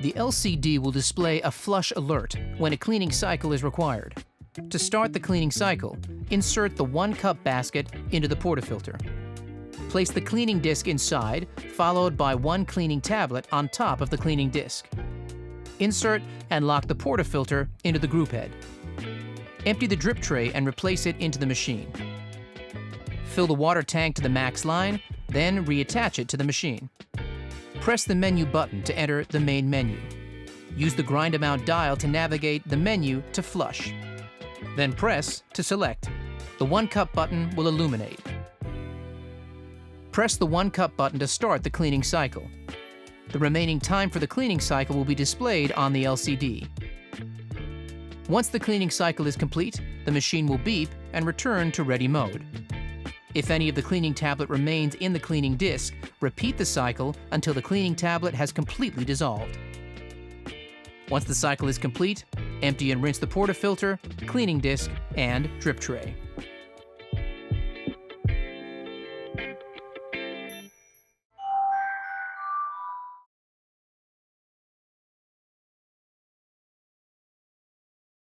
The LCD will display a flush alert when a cleaning cycle is required. To start the cleaning cycle, insert the 1-cup basket into the portafilter. Place the cleaning disc inside, followed by 1 cleaning tablet on top of the cleaning disc. Insert and lock the portafilter into the group head. Empty the drip tray and replace it into the machine. Fill the water tank to the max line, then reattach it to the machine. Press the menu button to enter the main menu. Use the grind amount dial to navigate the menu to flush. Then press to select. The 1-cup button will illuminate. Press the 1-cup button to start the cleaning cycle. The remaining time for the cleaning cycle will be displayed on the LCD. Once the cleaning cycle is complete, the machine will beep and return to ready mode. If any of the cleaning tablet remains in the cleaning disc, repeat the cycle until the cleaning tablet has completely dissolved. Once the cycle is complete, empty and rinse the portafilter, cleaning disc, and drip tray.